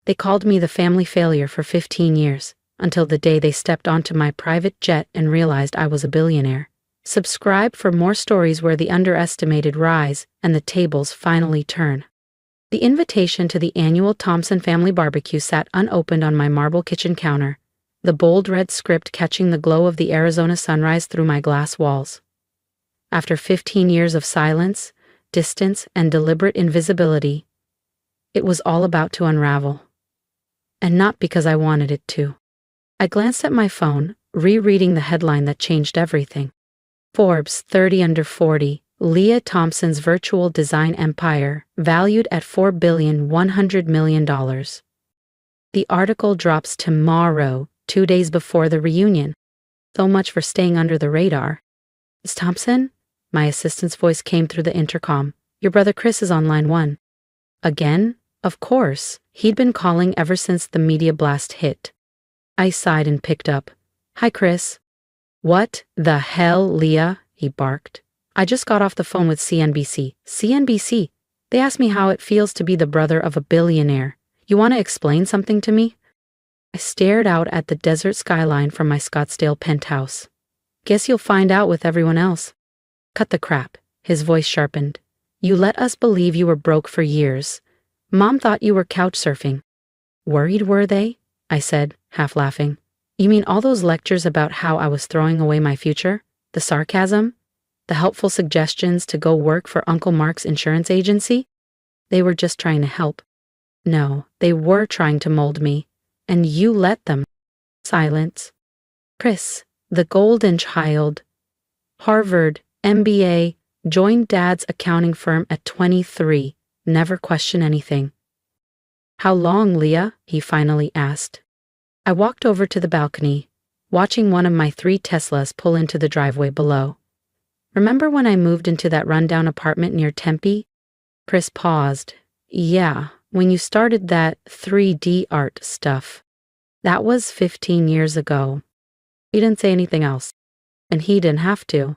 They called me the family failure for 15 years, until the day they stepped onto my private jet and realized I was a billionaire. Subscribe for more stories where the underestimated rise and the tables finally turn. The invitation to the annual Thompson family barbecue sat unopened on my marble kitchen counter, the bold red script catching the glow of the Arizona sunrise through my glass walls. After 15 years of silence, distance, and deliberate invisibility, it was all about to unravel. And not because I wanted it to. I glanced at my phone, rereading the headline that changed everything. Forbes 30 Under 40, Leah Thompson's virtual design empire, valued at $4.1 billion. The article drops tomorrow, 2 days before the reunion. So much for staying under the radar. "Miss Thompson?" My assistant's voice came through the intercom. "Your brother Chris is on line 1. Again? Of course. He'd been calling ever since the media blast hit. I sighed and picked up. "Hi, Chris." "What the hell, Leah?" he barked. "I just got off the phone with CNBC. CNBC? They asked me how it feels to be the brother of a billionaire. You want to explain something to me?" I stared out at the desert skyline from my Scottsdale penthouse. "Guess you'll find out with everyone else." "Cut the crap," his voice sharpened. "You let us believe you were broke for years. Mom thought you were couch surfing." "Worried, were they?" I said, half laughing. "You mean all those lectures about how I was throwing away my future? The sarcasm? The helpful suggestions to go work for Uncle Mark's insurance agency? They were just trying to help." "No, they were trying to mold me. And you let them." Silence. "Chris, the golden child. Harvard, MBA, joined Dad's accounting firm at 23. Never question anything." "How long, Leah?" he finally asked. I walked over to the balcony, watching one of my 3 Teslas pull into the driveway below. "Remember when I moved into that rundown apartment near Tempe?" Chris paused. "Yeah, when you started that 3D art stuff. That was 15 years ago." He didn't say anything else, and he didn't have to.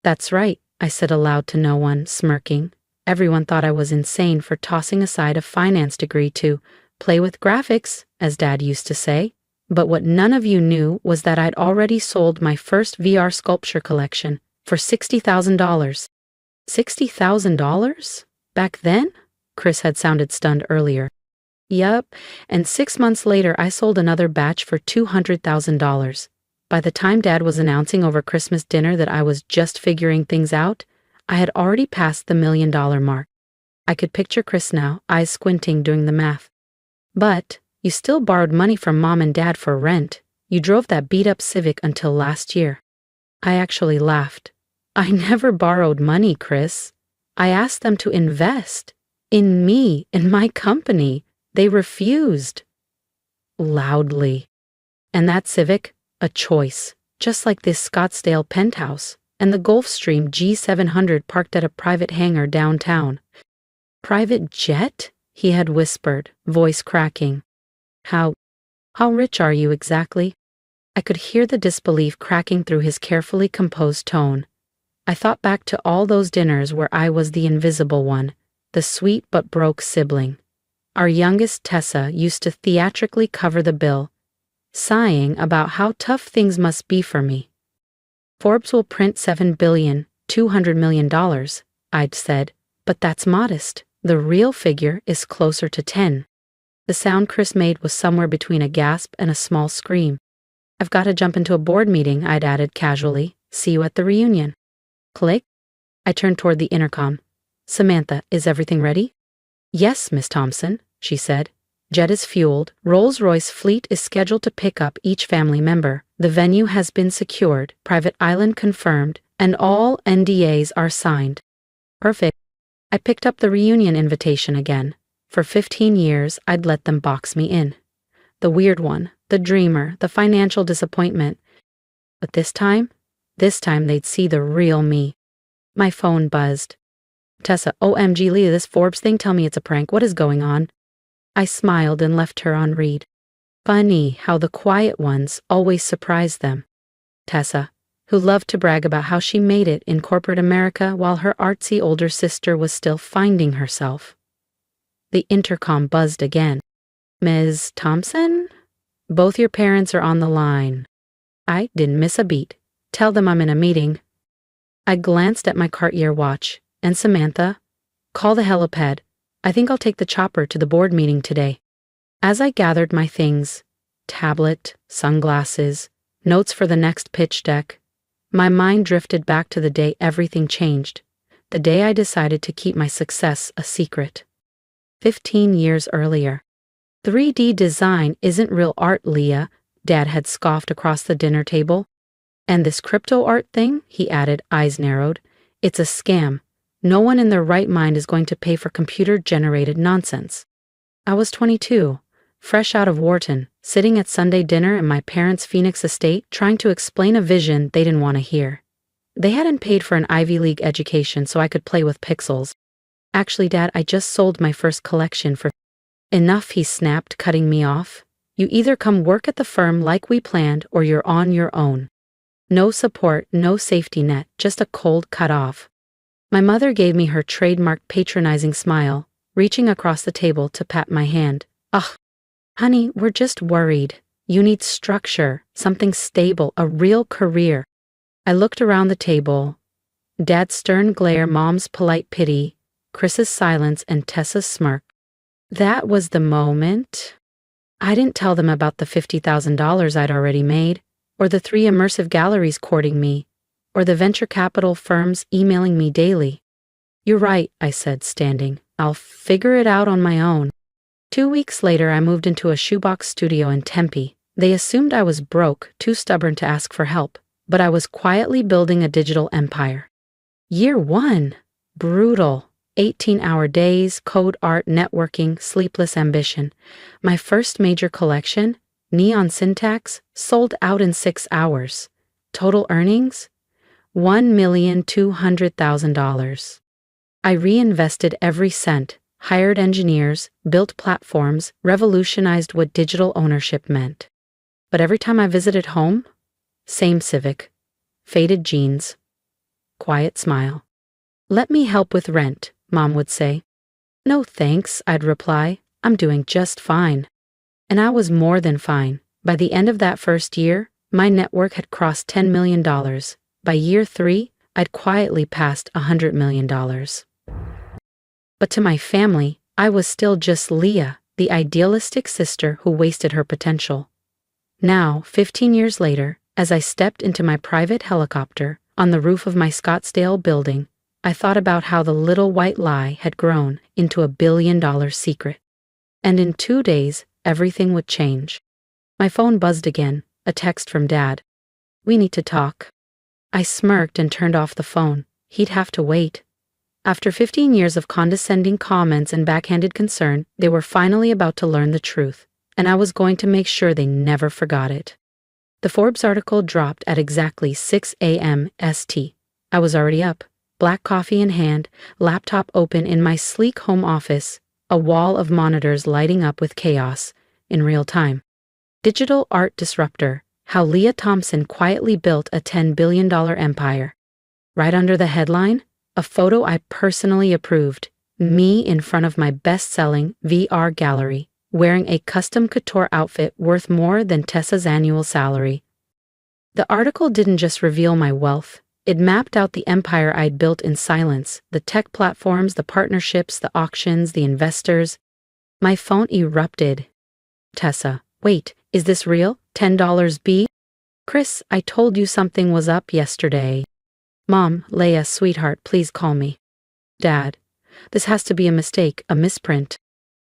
"That's right," I said aloud to no one, smirking. Everyone thought I was insane for tossing aside a finance degree to play with graphics, as Dad used to say. But what none of you knew was that I'd already sold my first VR sculpture collection for $60,000. $60,000? Back then? Chris had sounded stunned earlier. "Yup, and 6 months later I sold another batch for $200,000. By the time Dad was announcing over Christmas dinner that I was just figuring things out, I had already passed the $1 million mark." I could picture Chris now, eyes squinting doing the math. "But you still borrowed money from Mom and Dad for rent. You drove that beat-up Civic until last year." I actually laughed. "I never borrowed money, Chris. I asked them to invest. In me, in my company. They refused." Loudly. "And that Civic? A choice. Just like this Scottsdale penthouse. And the Gulfstream G700 parked at a private hangar downtown." "Private jet?" he had whispered, voice cracking. How rich are you exactly?" I could hear the disbelief cracking through his carefully composed tone. I thought back to all those dinners where I was the invisible one, the sweet but broke sibling. Our youngest Tessa used to theatrically cover the bill, sighing about how tough things must be for me. "Forbes will print $7.2 billion, I'd said, "but that's modest. The real figure is closer to 10. The sound Chris made was somewhere between a gasp and a small scream. "I've got to jump into a board meeting," I'd added casually. "See you at the reunion." Click. I turned toward the intercom. "Samantha, is everything ready?" "Yes, Miss Thompson," she said. "Jet is fueled. Rolls-Royce fleet is scheduled to pick up each family member. The venue has been secured, private island confirmed, and all NDAs are signed." Perfect. I picked up the reunion invitation again. For 15 years, I'd let them box me in. The weird one, the dreamer, the financial disappointment. But this time they'd see the real me. My phone buzzed. "Tessa, OMG Leah, this Forbes thing, tell me it's a prank. What is going on?" I smiled and left her on read. Funny how the quiet ones always surprise them. Tessa, who loved to brag about how she made it in corporate America while her artsy older sister was still finding herself. The intercom buzzed again. Ms. Thompson? Both your parents are on the line. I didn't miss a beat. Tell them I'm in a meeting. I glanced at my Cartier watch. And Samantha? Call the helipad. I think I'll take the chopper to the board meeting today. As I gathered my things, tablet, sunglasses, notes for the next pitch deck, my mind drifted back to the day everything changed, the day I decided to keep my success a secret. 15 years earlier. 3D design isn't real art, Leah, Dad had scoffed across the dinner table. And this crypto art thing, he added, eyes narrowed, it's a scam. No one in their right mind is going to pay for computer-generated nonsense. I was 22, fresh out of Wharton, sitting at Sunday dinner in my parents' Phoenix estate trying to explain a vision they didn't want to hear. They hadn't paid for an Ivy League education so I could play with pixels. Actually, Dad, I just sold my first collection for enough, he snapped, cutting me off. You either come work at the firm like we planned or you're on your own. No support, no safety net, just a cold cut-off. My mother gave me her trademark patronizing smile, reaching across the table to pat my hand. Ugh, honey, we're just worried. You need structure, something stable, a real career. I looked around the table. Dad's stern glare, Mom's polite pity, Chris's silence, and Tessa's smirk. That was the moment. I didn't tell them about the $50,000 I'd already made, or the 3 immersive galleries courting me, or the venture capital firms emailing me daily. You're right, I said, standing. I'll figure it out on my own. 2 weeks later, I moved into a shoebox studio in Tempe. They assumed I was broke, too stubborn to ask for help, but I was quietly building a digital empire. Year 1. Brutal. 18-hour days, code art, networking, sleepless ambition. My first major collection, Neon Syntax, sold out in 6 hours. Total earnings? $1,200,000. I reinvested every cent, hired engineers, built platforms, revolutionized what digital ownership meant. But every time I visited home, same Civic, faded jeans, quiet smile. Let me help with rent, Mom would say. No thanks, I'd reply. I'm doing just fine. And I was more than fine. By the end of that first year, my network had crossed $10 million. By year 3, I'd quietly passed $100 million. But to my family, I was still just Leah, the idealistic sister who wasted her potential. Now, 15 years later, as I stepped into my private helicopter on the roof of my Scottsdale building, I thought about how the little white lie had grown into a billion-dollar secret. And in 2 days, everything would change. My phone buzzed again, a text from Dad. We need to talk. I smirked and turned off the phone. He'd have to wait. After 15 years of condescending comments and backhanded concern, they were finally about to learn the truth, and I was going to make sure they never forgot it. The Forbes article dropped at exactly 6 a.m. ST. I was already up, black coffee in hand, laptop open in my sleek home office, a wall of monitors lighting up with chaos in real time. Digital art disruptor. How Leah Thompson quietly built a $10 billion empire. Right under the headline, a photo I personally approved, me in front of my best-selling VR gallery, wearing a custom couture outfit worth more than Tessa's annual salary. The article didn't just reveal my wealth, it mapped out the empire I'd built in silence, the tech platforms, the partnerships, the auctions, the investors. My phone erupted. Tessa, wait, is this real? $10 B? Chris, I told you something was up yesterday. Mom, Leia, sweetheart, please call me. Dad, this has to be a mistake, a misprint.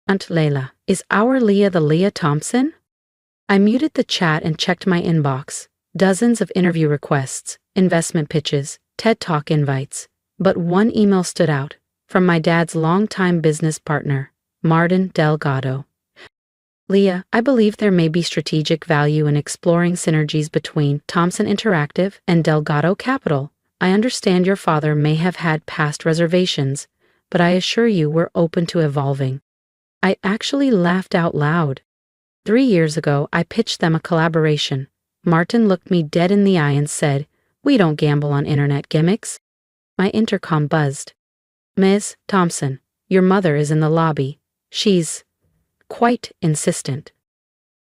Aunt Layla, is our Leah the Leah Thompson? I muted the chat and checked my inbox. Dozens of interview requests, investment pitches, TED Talk invites. But one email stood out, from my dad's longtime business partner, Martin Delgado. Leah, I believe there may be strategic value in exploring synergies between Thompson Interactive and Delgado Capital. I understand your father may have had past reservations, but I assure you we're open to evolving. I actually laughed out loud. 3 years ago, I pitched them a collaboration. Martin looked me dead in the eye and said, "We don't gamble on internet gimmicks." My intercom buzzed. Ms. Thompson, your mother is in the lobby. She's quite insistent.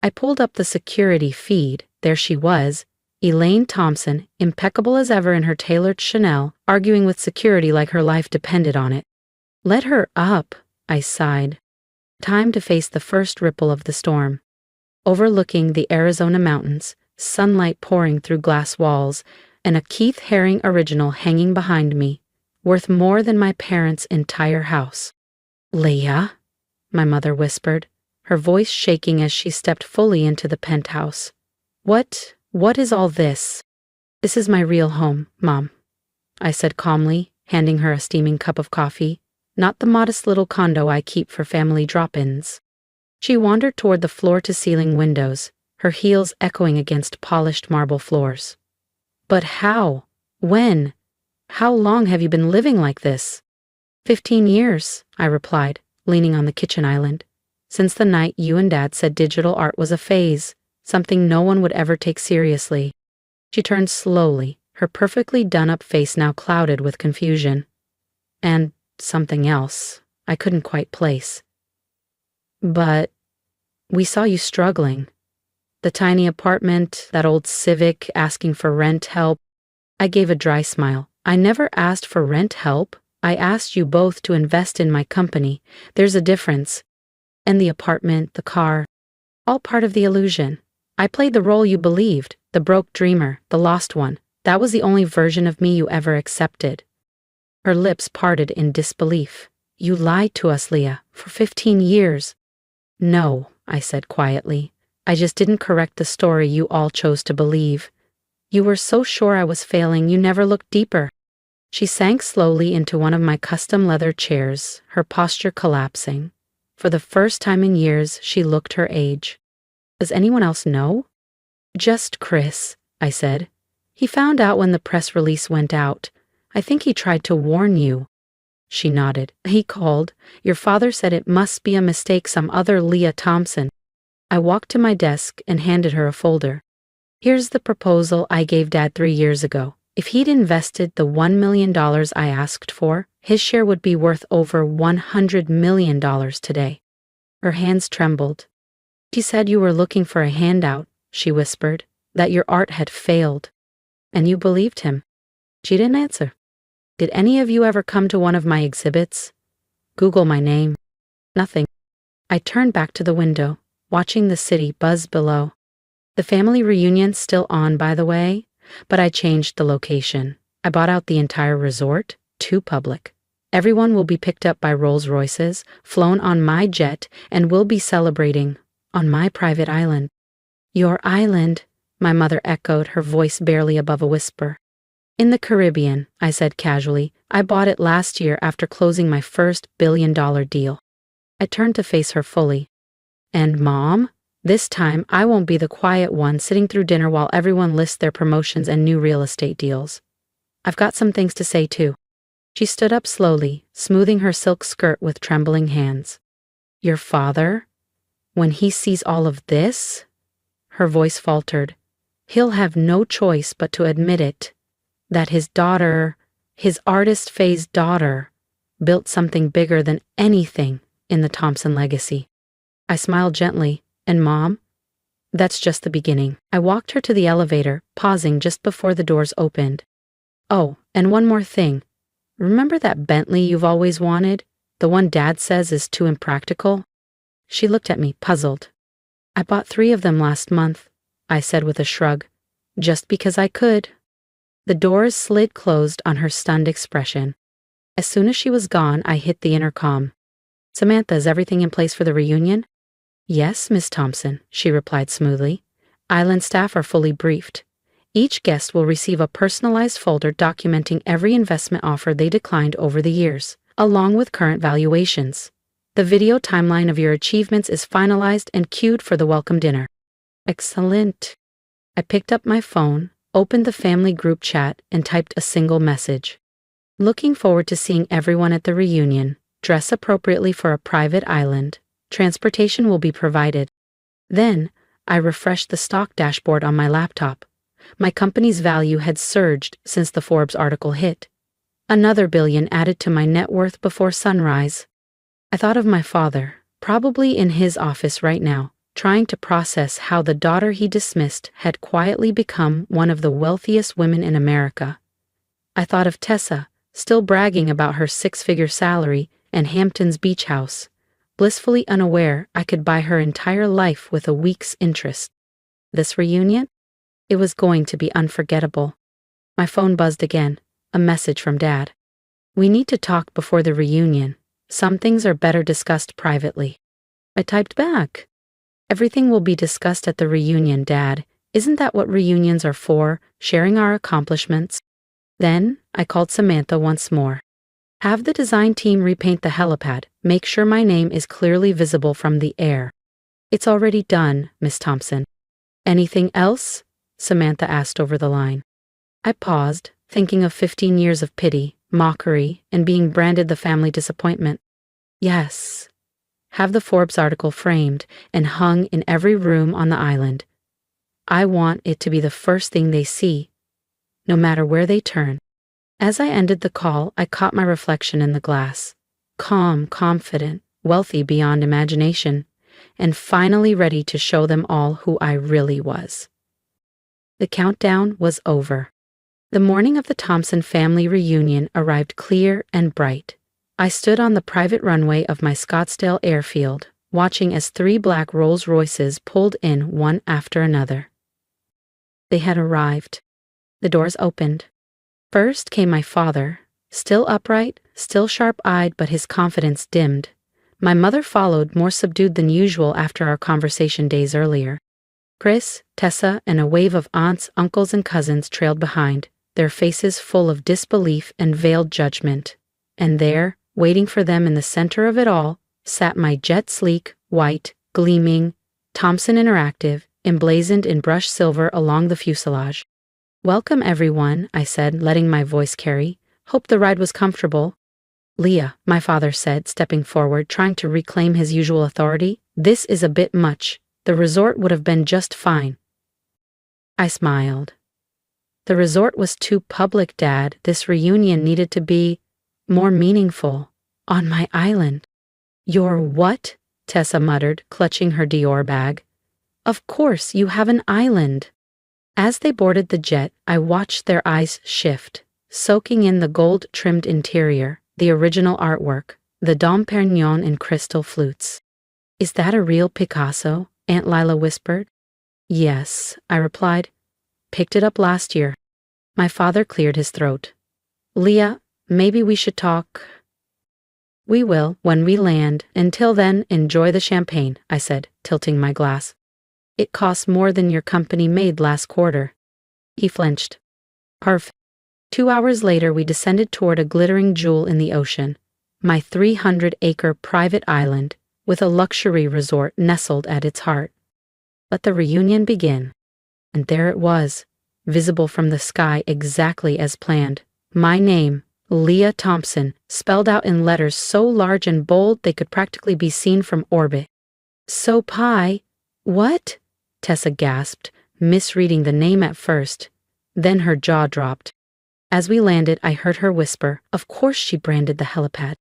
I pulled up the security feed. There she was, Elaine Thompson, impeccable as ever in her tailored Chanel, arguing with security like her life depended on it. Let her up, I sighed. Time to face the first ripple of the storm. Overlooking the Arizona mountains, sunlight pouring through glass walls, and a Keith Haring original hanging behind me, worth more than my parents' entire house. Leah, my mother whispered, her voice shaking as she stepped fully into the penthouse. What is all this? This is my real home, Mom, I said calmly, handing her a steaming cup of coffee, not the modest little condo I keep for family drop-ins. She wandered toward the floor-to-ceiling windows, her heels echoing against polished marble floors. But how? When? How long have you been living like this? 15 years, I replied, leaning on the kitchen island. Since the night you and Dad said digital art was a phase, something no one would ever take seriously. She turned slowly, her perfectly done-up face now clouded with confusion. And something else I couldn't quite place. But we saw you struggling. The tiny apartment, that old Civic asking for rent help. I gave a dry smile. I never asked for rent help. I asked you both to invest in my company. There's a difference. And the apartment, the car, all part of the illusion. I played the role you believed, the broke dreamer, the lost one. That was the only version of me you ever accepted. Her lips parted in disbelief. You lied to us, Leah, for 15 years. No, I said quietly. I just didn't correct the story you all chose to believe. You were so sure I was failing, you never looked deeper. She sank slowly into one of my custom leather chairs, her posture collapsing. For the first time in years, she looked her age. Does anyone else know? Just Chris, I said. He found out when the press release went out. I think he tried to warn you. She nodded. He called. Your father said it must be a mistake, some other Leah Thompson. I walked to my desk and handed her a folder. Here's the proposal I gave Dad 3 years ago. If he'd invested the $1 million I asked for, his share would be worth over $100 million today. Her hands trembled. He said you were looking for a handout, she whispered, that your art had failed. And you believed him. She didn't answer. Did any of you ever come to one of my exhibits? Google my name. Nothing. I turned back to the window, watching the city buzz below. The family reunion's still on, by the way, but I changed the location. I bought out the entire resort, too public. Everyone will be picked up by Rolls-Royces, flown on my jet, and we'll be celebrating on my private island. Your island, my mother echoed, her voice barely above a whisper. In the Caribbean, I said casually. I bought it last year after closing my first billion-dollar deal. I turned to face her fully. And Mom? This time, I won't be the quiet one sitting through dinner while everyone lists their promotions and new real estate deals. I've got some things to say too. She stood up slowly, smoothing her silk skirt with trembling hands. Your father? When he sees all of this? Her voice faltered. He'll have no choice but to admit it. That his daughter, his artist phase daughter, built something bigger than anything in the Thompson legacy. I smiled gently. And Mom? That's just the beginning. I walked her to the elevator, pausing just before the doors opened. Oh, and one more thing. Remember that Bentley you've always wanted? The one Dad says is too impractical? She looked at me, puzzled. I bought 3 of them last month, I said with a shrug. Just because I could. The doors slid closed on her stunned expression. As soon as she was gone, I hit the intercom. Samantha, is everything in place for the reunion? Yes, Miss Thompson, she replied smoothly. Island staff are fully briefed. Each guest will receive a personalized folder documenting every investment offer they declined over the years, along with current valuations. The video timeline of your achievements is finalized and queued for the welcome dinner. Excellent. I picked up my phone, opened the family group chat, and typed a single message. Looking forward to seeing everyone at the reunion. Dress appropriately for a private island. Transportation will be provided. Then, I refreshed the stock dashboard on my laptop. My company's value had surged since the Forbes article hit. Another $1 billion added to my net worth before sunrise. I thought of my father, probably in his office right now, trying to process how the daughter he dismissed had quietly become one of the wealthiest women in America. I thought of Tessa, still bragging about her six-figure salary and Hampton's beach house, blissfully unaware I could buy her entire life with a week's interest. This reunion? It was going to be unforgettable. My phone buzzed again, a message from Dad. "We need to talk before the reunion. Some things are better discussed privately." I typed back. "Everything will be discussed at the reunion, Dad. Isn't that what reunions are for, sharing our accomplishments?" Then, I called Samantha once more. "Have the design team repaint the helipad. Make sure my name is clearly visible from the air." "It's already done, Miss Thompson." "Anything else?" Samantha asked over the line. I paused, thinking of 15 years of pity, mockery, and being branded the family disappointment. "Yes. Have the Forbes article framed and hung in every room on the island. I want it to be the first thing they see, no matter where they turn." As I ended the call, I caught my reflection in the glass. Calm, confident, wealthy beyond imagination, and finally ready to show them all who I really was. The countdown was over. The morning of the Thompson family reunion arrived clear and bright. I stood on the private runway of my Scottsdale airfield, watching as 3 black Rolls-Royces pulled in one after another. They had arrived. The doors opened. First came my father, still upright, still sharp-eyed, but his confidence dimmed. My mother followed, more subdued than usual after our conversation days earlier. Chris, Tessa, and a wave of aunts, uncles, and cousins trailed behind, their faces full of disbelief and veiled judgment. And there, waiting for them in the center of it all, sat my jet-sleek, white, gleaming Thompson Interactive, emblazoned in brushed silver along the fuselage. "Welcome, everyone," I said, letting my voice carry. "Hope the ride was comfortable." "Leah," my father said, stepping forward, trying to reclaim his usual authority, "this is a bit much. The resort would have been just fine." I smiled. "The resort was too public, Dad. This reunion needed to be more meaningful. On my island." "Your what?" Tessa muttered, clutching her Dior bag. "Of course, you have an island." As they boarded the jet, I watched their eyes shift, soaking in the gold-trimmed interior, the original artwork, the Dom Perignon and crystal flutes. "Is that a real Picasso?" Aunt Lila whispered. "Yes," I replied. "Picked it up last year." My father cleared his throat. "Leah, maybe we should talk." "We will, when we land. Until then, enjoy the champagne," I said, tilting my glass. "It costs more than your company made last quarter." He flinched. "Perfect." 2 hours later, we descended toward a glittering jewel in the ocean, my 300-acre private island, with a luxury resort nestled at its heart. Let the reunion begin. And there it was, visible from the sky exactly as planned. My name, Leah Thompson, spelled out in letters so large and bold they could practically be seen from orbit. "So Pi, what?" Tessa gasped, misreading the name at first. Then her jaw dropped. As we landed, I heard her whisper, "Of course she branded the helipad."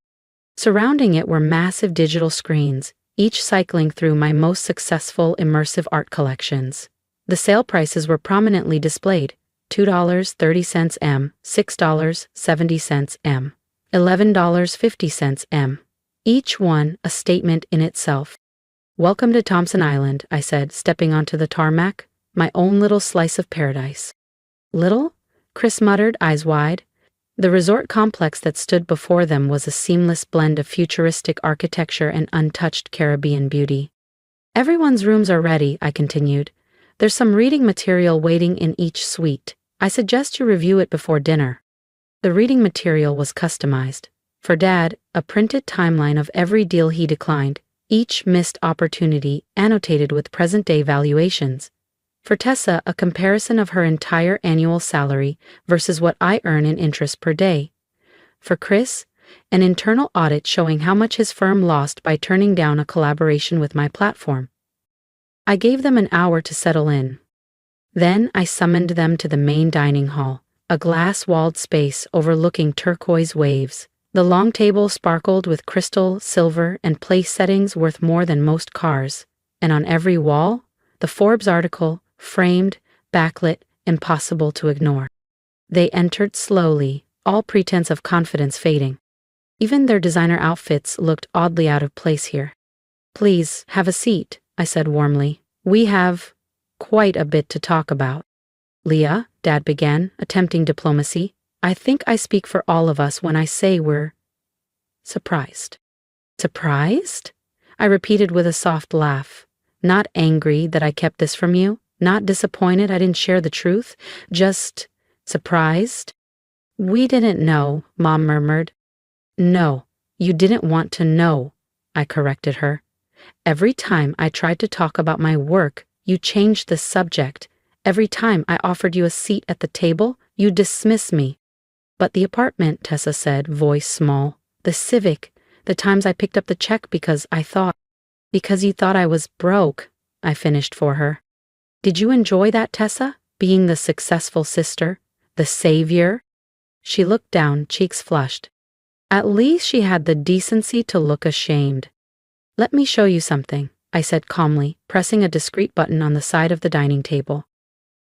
Surrounding it were massive digital screens, each cycling through my most successful immersive art collections. The sale prices were prominently displayed: $2.30 M, $6.70 M, $11.50 M. Each one a statement in itself. "Welcome to Thompson Island," I said, stepping onto the tarmac, "my own little slice of paradise." "Little?" Chris muttered, eyes wide. The resort complex that stood before them was a seamless blend of futuristic architecture and untouched Caribbean beauty. "Everyone's rooms are ready," I continued. "There's some reading material waiting in each suite. I suggest you review it before dinner." The reading material was customized. For Dad, a printed timeline of every deal he declined, each missed opportunity annotated with present-day valuations. For Tessa, a comparison of her entire annual salary versus what I earn in interest per day. For Chris, an internal audit showing how much his firm lost by turning down a collaboration with my platform. I gave them an hour to settle in. Then I summoned them to the main dining hall, a glass-walled space overlooking turquoise waves, The long table sparkled with crystal, silver, and place settings worth more than most cars, and on every wall, the Forbes article, framed, backlit, impossible to ignore. They entered slowly, all pretense of confidence fading. Even their designer outfits looked oddly out of place here. "Please, have a seat," I said warmly. "We have quite a bit to talk about." "Leah," Dad began, attempting diplomacy, "I think I speak for all of us when I say we're surprised." "Surprised?" I repeated with a soft laugh. "Not angry that I kept this from you, not disappointed I didn't share the truth, just surprised." "We didn't know," Mom murmured. "No, you didn't want to know," I corrected her. "Every time I tried to talk about my work, you changed the subject. Every time I offered you a seat at the table, you dismissed me." "But the apartment," Tessa said, voice small. "The Civic, the times I picked up the check because you thought I was broke," I finished for her. "Did you enjoy that, Tessa? Being the successful sister? The savior?" She looked down, cheeks flushed. At least she had the decency to look ashamed. "Let me show you something," I said calmly, pressing a discreet button on the side of the dining table.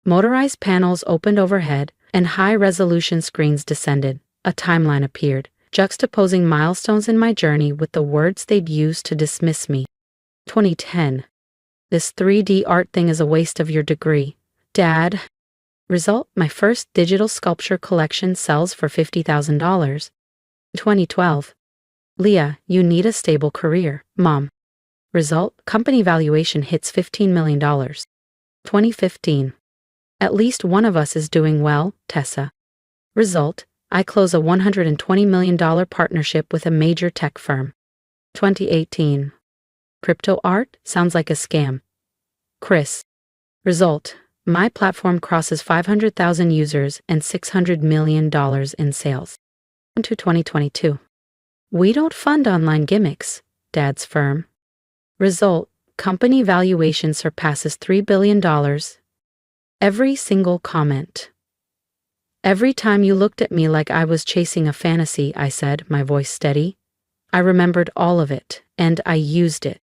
Motorized panels opened overhead, and high-resolution screens descended. A timeline appeared, juxtaposing milestones in my journey with the words they'd used to dismiss me. 2010. "This 3D art thing is a waste of your degree, Dad." Result, my first digital sculpture collection sells for $50,000. 2012. "Leah, you need a stable career, Mom." Result, company valuation hits $15 million. 2015. "At least one of us is doing well, Tessa." Result, I close a $120 million partnership with a major tech firm. 2018. "Crypto art sounds like a scam, Chris." Result, my platform crosses 500,000 users and $600 million in sales. Into 2022. "We don't fund online gimmicks, Dad's firm." Result, company valuation surpasses $3 billion. Every single comment. "Every time you looked at me like I was chasing a fantasy," I said, my voice steady. "I remembered all of it, and I used it."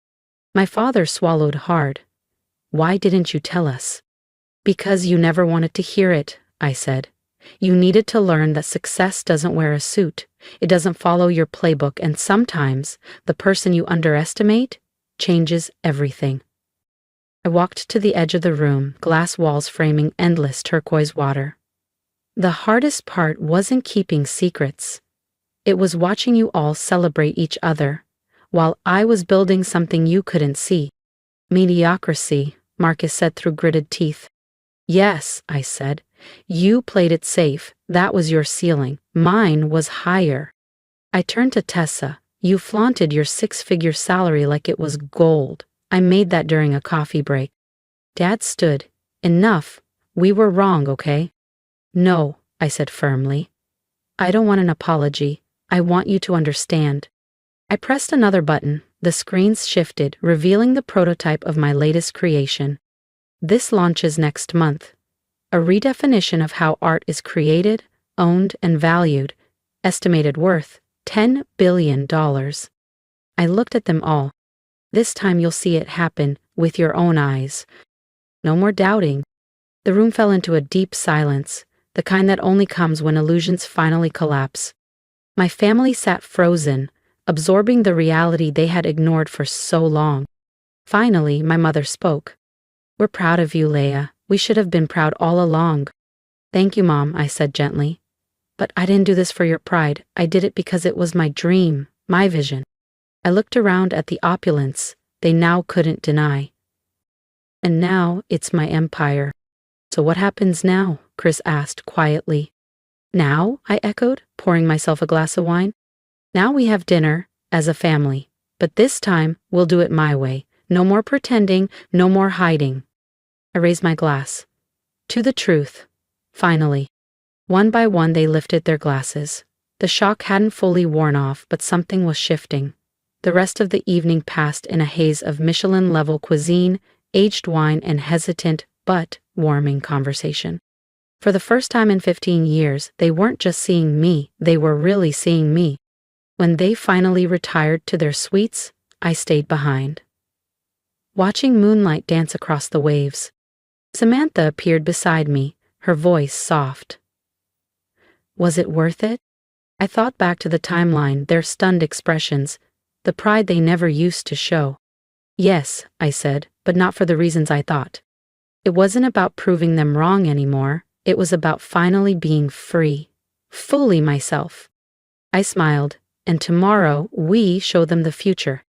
My father swallowed hard. "Why didn't you tell us?" "Because you never wanted to hear it," I said. "You needed to learn that success doesn't wear a suit. It doesn't follow your playbook, and sometimes the person you underestimate changes everything." I walked to the edge of the room, glass walls framing endless turquoise water. "The hardest part wasn't keeping secrets. It was watching you all celebrate each other, while I was building something you couldn't see." "Mediocrity," Marcus said through gritted teeth. "Yes," I said. "You played it safe. That was your ceiling. Mine was higher." I turned to Tessa. "You flaunted your six-figure salary like it was gold. I made that during a coffee break." Dad stood. "Enough. We were wrong, okay?" "No," I said firmly. "I don't want an apology. I want you to understand." I pressed another button. The screens shifted, revealing the prototype of my latest creation. "This launches next month. A redefinition of how art is created, owned, and valued. Estimated worth, $10 billion. I looked at them all. "This time you'll see it happen with your own eyes. No more doubting." The room fell into a deep silence, the kind that only comes when illusions finally collapse. My family sat frozen, absorbing the reality they had ignored for so long. Finally, my mother spoke. "We're proud of you, Leah. We should have been proud all along." "Thank you, Mom," I said gently. "But I didn't do this for your pride. I did it because it was my dream, my vision." I looked around at the opulence they now couldn't deny. "And now it's my empire." "So what happens now?" Chris asked quietly. "Now?" I echoed, pouring myself a glass of wine. "Now we have dinner, as a family. But this time, we'll do it my way. No more pretending, no more hiding." I raised my glass. "To the truth." Finally. One by one they lifted their glasses. The shock hadn't fully worn off, but something was shifting. The rest of the evening passed in a haze of Michelin-level cuisine, aged wine, and hesitant but warming conversation. For the first time in 15 years, they weren't just seeing me, they were really seeing me. When they finally retired to their suites, I stayed behind, watching moonlight dance across the waves. Samantha appeared beside me, her voice soft. Was it worth it? I thought back to the timeline, their stunned expressions, the pride they never used to show. Yes, I said, but not for the reasons I thought. It wasn't about proving them wrong anymore, it was about finally being free, fully myself. I smiled, and tomorrow we show them the future.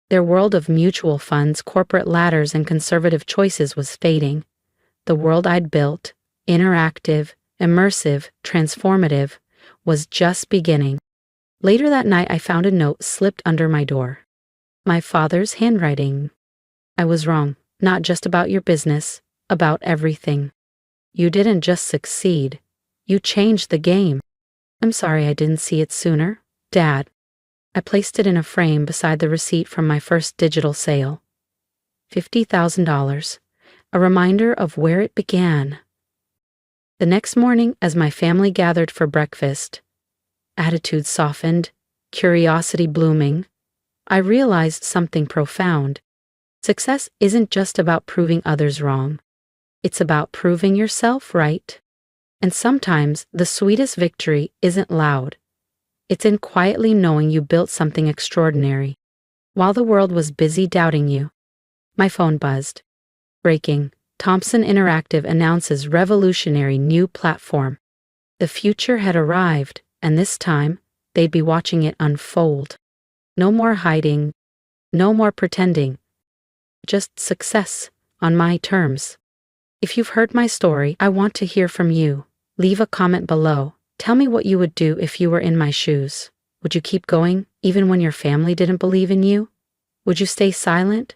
Their world of mutual funds, corporate ladders, and conservative choices was fading. The world I'd built, interactive, immersive, transformative, was just beginning. Later that night, I found a note slipped under my door. My father's handwriting. I was wrong, not just about your business, about everything. You didn't just succeed, you changed the game. I'm sorry I didn't see it sooner, Dad. I placed it in a frame beside the receipt from my first digital sale. $50,000, a reminder of where it began. The next morning, as my family gathered for breakfast, attitudes softened, curiosity blooming, I realized something profound. Success isn't just about proving others wrong. It's about proving yourself right. And sometimes the sweetest victory isn't loud. It's in quietly knowing you built something extraordinary. While the world was busy doubting you, my phone buzzed. Breaking. Thomson Interactive announces revolutionary new platform. The future had arrived, and this time, they'd be watching it unfold. No more hiding, no more pretending. Just success, on my terms. If you've heard my story, I want to hear from you. Leave a comment below. Tell me what you would do if you were in my shoes. Would you keep going, even when your family didn't believe in you? Would you stay silent?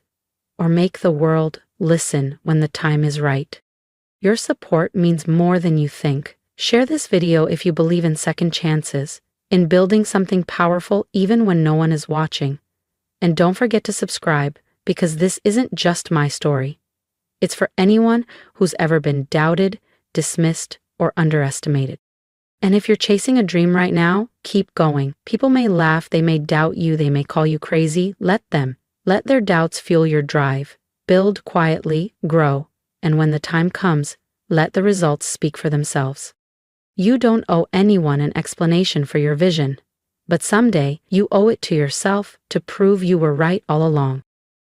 Or make the world listen when the time is right? Your support means more than you think. Share this video if you believe in second chances, in building something powerful even when no one is watching. And don't forget to subscribe, because this isn't just my story. It's for anyone who's ever been doubted, dismissed, or underestimated. And if you're chasing a dream right now, keep going. People may laugh, they may doubt you, they may call you crazy. Let them. Let their doubts fuel your drive. Build quietly, grow, and when the time comes, let the results speak for themselves. You don't owe anyone an explanation for your vision, but someday you owe it to yourself to prove you were right all along.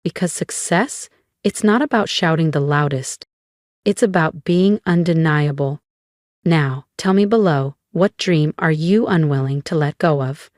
Because success, it's not about shouting the loudest. It's about being undeniable. Now, tell me below, what dream are you unwilling to let go of?